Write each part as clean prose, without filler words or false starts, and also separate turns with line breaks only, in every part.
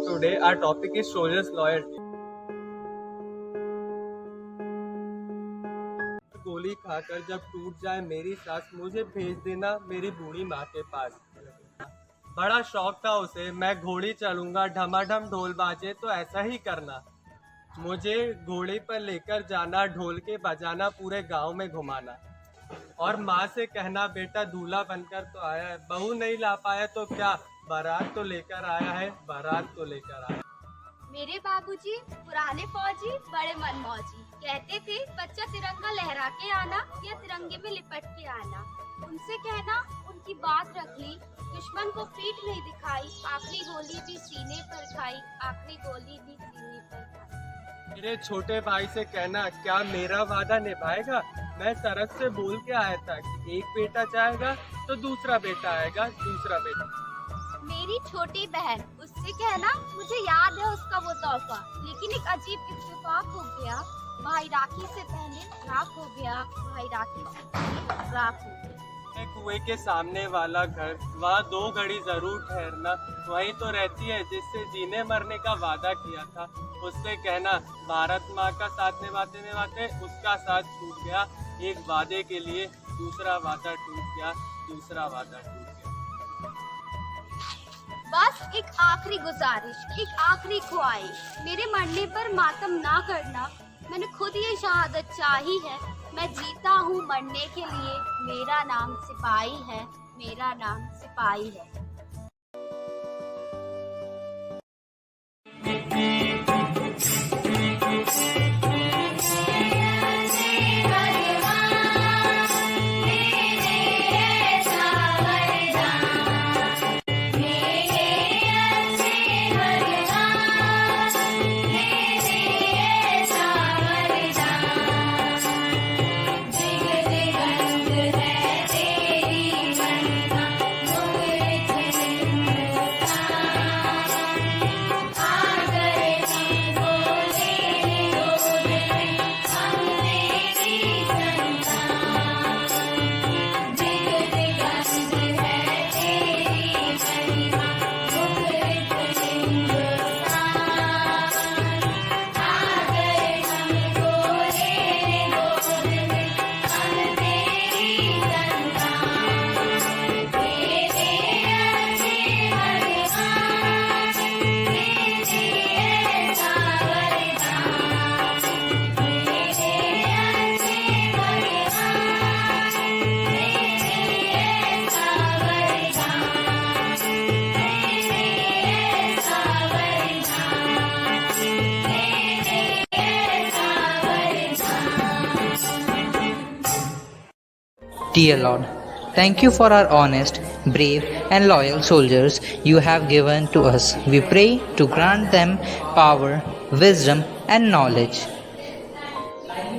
today. Our topic is soldiers' loyalty. गोली खाकर जब टूट जाए मेरी सांस, मुझे भेज देना मेरी बूढ़ी माँ के पास। बड़ा शौक था उसे, मैं घोड़ी चलूंगा, ढमाढम ढोल बाजे तो ऐसा ही करना। मुझे घोड़े पर लेकर जाना, ढोल के बजाना, पूरे गांव में घुमाना। और माँ से कहना बेटा दूल्हा बनकर तो आया है, बहू नहीं ला पाया तो क्या, बारात तो लेकर आया है, बारात तो लेकर आया।
मेरे बाबूजी पुराने फौजी बड़े मनमौजी, कहते थे बच्चा तिरंगा लहरा के आना या तिरंगे में लिपट के आना। उनसे कहना उनकी बात रख ली, दुश्मन को पीठ नहीं दिखाई, आखिरी गोली भी सीने पर खाई, आखिरी गोली भी सीने पर खाई।
मेरे छोटे भाई से कहना क्या मेरा वादा निभाएगा। मैं तरस से बोल के आया था कि एक बेटा जाएगा तो दूसरा बेटा आएगा, दूसरा बेटा।
मेरी छोटी बहन, उससे कहना मुझे याद है उसका वो तोहफा, लेकिन एक अजीब इत्तेफाक हो गया, भाई राखी से पहले राख हो गया, भाई राखी से पहले राख हो गया।
कुएं के सामने वाला घर, वहाँ 2 घड़ी जरूर ठहरना, वही तो रहती है जिससे जीने मरने का वादा किया था। उससे कहना भारत माँ का साथ निभाते निभाते उसका साथ छूट गया, एक वादे के लिए दूसरा वादा टूट गया, दूसरा वादा टूट गया।
बस एक आखिरी गुजारिश, एक आखिरी ख्वाहिश, मेरे मरने पर मातम ना करना। मैंने खुद ये शहादत चाही है, मैं जीता हूँ मरने के लिए, मेरा नाम सिपाही है, मेरा नाम सिपाही है।
Dear Lord, thank you for our honest, brave and loyal soldiers you have given to us. We pray to grant them power, wisdom and knowledge.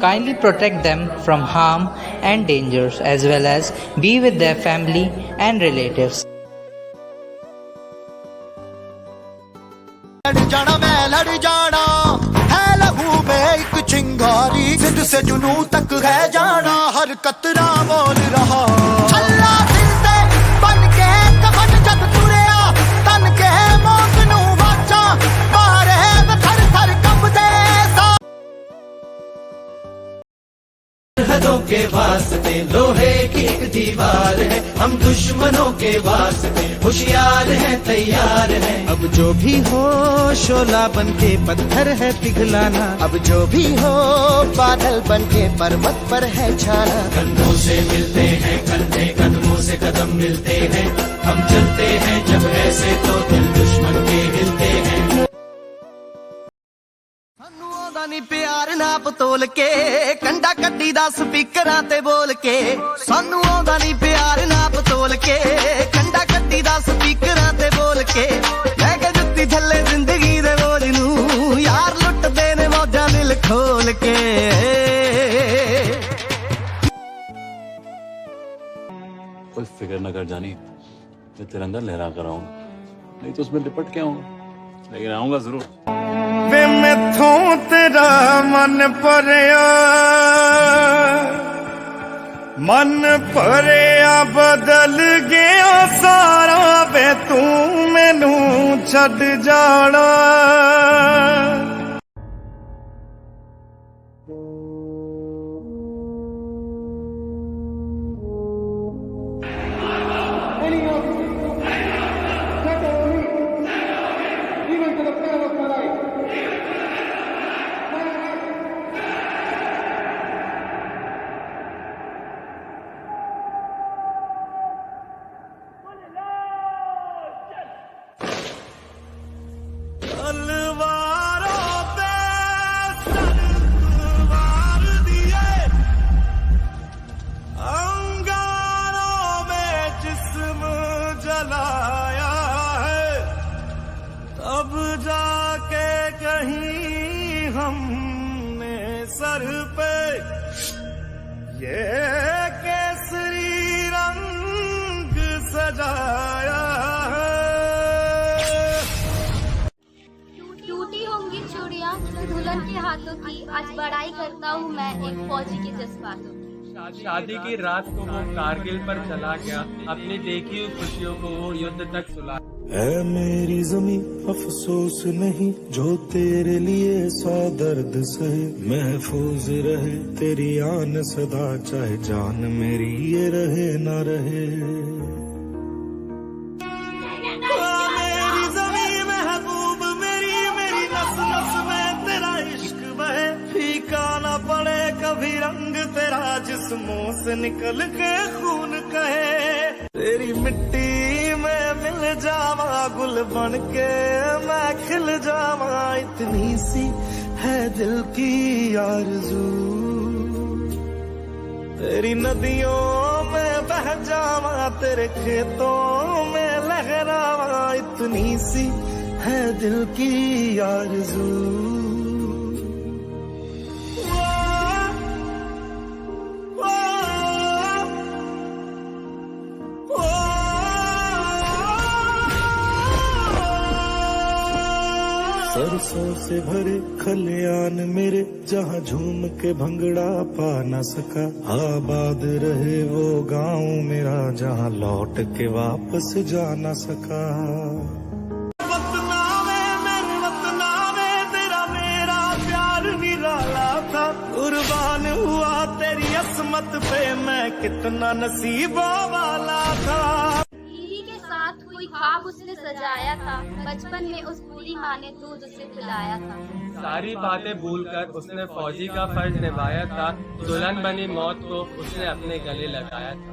Kindly protect them from harm and dangers as well as be with their family and relatives.
लड़ जाना है लहू में एक चिंगारी, जिद से जुनू तक है जाना, हर कतरा बोल रहा अल्लाह जिंदे बन के कफन जब तुरिया, तन के मौत नू वाचा मारे थर थर कंबदे। सरहदों के वास्ते लोहे की एक दीवार है, हम दुश्मनों के वास्ते होशियार हैं, तैयार हैं। अब जो भी हो शोला बन के पत्थर है पिघलाना, अब जो भी हो बादल बन के पर्वत पर है छाना। कंधों से मिलते हैं कंधे, कदमों से कदम मिलते हैं, हम चलते हैं जब ऐसे तो दिल दुश्मन के हिलते हैं। सानू आंदा नी प्यार नाप तोल के, कंडा कड्डी दा स्पीकरां ते बोल के, सानू आंदा नी प्यार नाप तोल के, कंडा कड्डी दा स्पीकरां ते बोल के, मैं के जुत्ती थल्ले जिंदगी दे बोझ नू, यार लुटदे ने मौजां दिल खोल के।
कोई फिक्र न कर जानी, मैं तिरंगा लहरा कर आऊंगा, नहीं तो उसमें लिपट के आऊंगा, लेकिन आऊंगा जरूर।
वे मैथों तेरा मन भरिया,
मन भरिया बदल गया सारा वे तू मैनू छड़ जाना। अब जाके कहीं हमने सर पे ये केसरी रंग सजाया है।
टूटी होंगी चूड़ियां दुल्हन के हाथों की, आज बड़ाई करता हूँ मैं एक फौजी के जज्बातों की।
शादी की रात को वो कारगिल पर चला गया, अपनी देखी हुई खुशियों को वो युद्ध तक सुला।
ऐ मेरी ज़मीं अफसोस नहीं जो तेरे लिए सौ दर्द सहे, महफूज रहे तेरी आन सदा चाहे जान मेरी ये रहे ना रहे। मेरी ज़मीं महबूब मेरी मेरी नस नस में तेरा इश्क बहे, फीका ना पड़े कभी रंग तेरा जिस्मों से निकल के खून कहे। तेरी मिट्टी में मिल जावा गुल बन के मैं खिल जावा, इतनी सी है दिल की आरज़ू। तेरी नदियों में बह जावा तेरे खेतों में लहरावा, इतनी सी है दिल की आरज़ू। सरसों से भरे खलियान मेरे जहाँ झूम के भंगड़ा पा न सका, आबाद रहे वो गांव मेरा जहाँ लौट के वापस जा न सका। वतनावे मेरे वतनावे तेरा मेरा प्यार निराला था, कुर्बान हुआ तेरी असमत पे मैं कितना नसीबों वाला था।
कोई ख्वाब उसने सजाया था, बचपन में उस बूढ़ी माँ ने दूध उसे पिलाया था।
सारी बातें भूलकर उसने फौजी का फर्ज निभाया था, दुल्हन बनी मौत को उसने अपने गले लगाया था।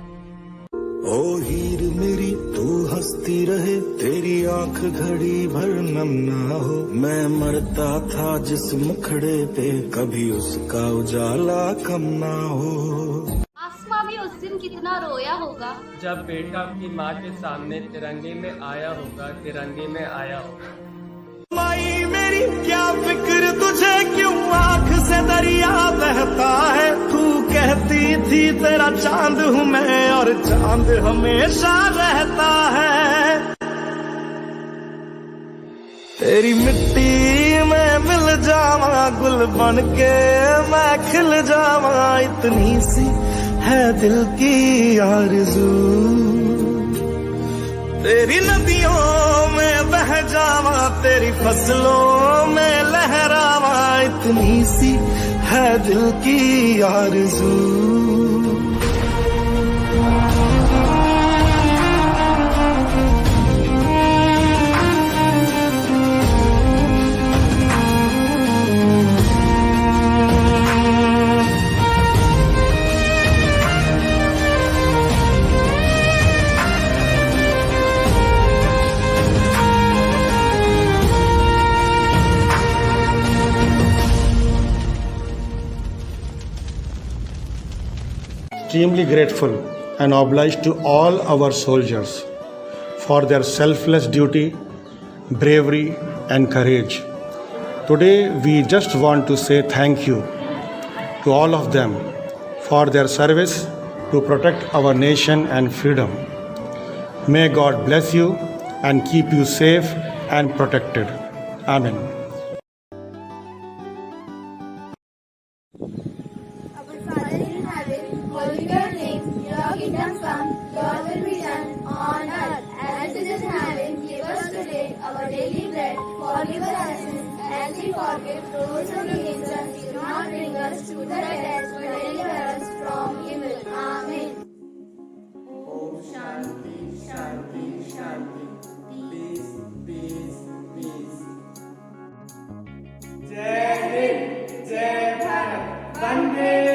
ओ हीर मेरी तू हंसती रहे तेरी आंख घड़ी भर नम ना हो, मैं मरता था जिस मुखड़े पे कभी उसका उजाला कम ना हो।
आसमां भी उस दिन कितना रोया होगा
जब बेटा अपनी माँ के सामने तिरंगे में आया होगा, तिरंगे में आया होगा।
माई मेरी क्या फिक्र तुझे क्यों आँख से दरिया बहता है, तू कहती थी तेरा चांद हूँ मैं और चांद हमेशा रहता है। तेरी मिट्टी में मिल जावा गुल बन के मैं खिल जावा, इतनी सी है दिल की आरज़ू। तेरी नदियों में बह जावा तेरी फसलों में लहरावा, इतनी सी है दिल की आरज़ू।
Extremely grateful and obliged to all our soldiers for their selfless duty, bravery and courage. Today we just want to say thank you to all of them for their service to protect our nation and freedom. May God bless you and keep you safe and protected. Amen.
Our Father in heaven, hallowed be your name. kingdom come, your will be done on earth as it is in heaven. Give us today our daily bread. Forgive us our sins as we forgive those who sin against us. Do not bring us to the test, but deliver us from evil. Amen. Om Shanti, Shanti, Shanti. Peace, peace, peace.
जय हिंद, जय भारत, वंदे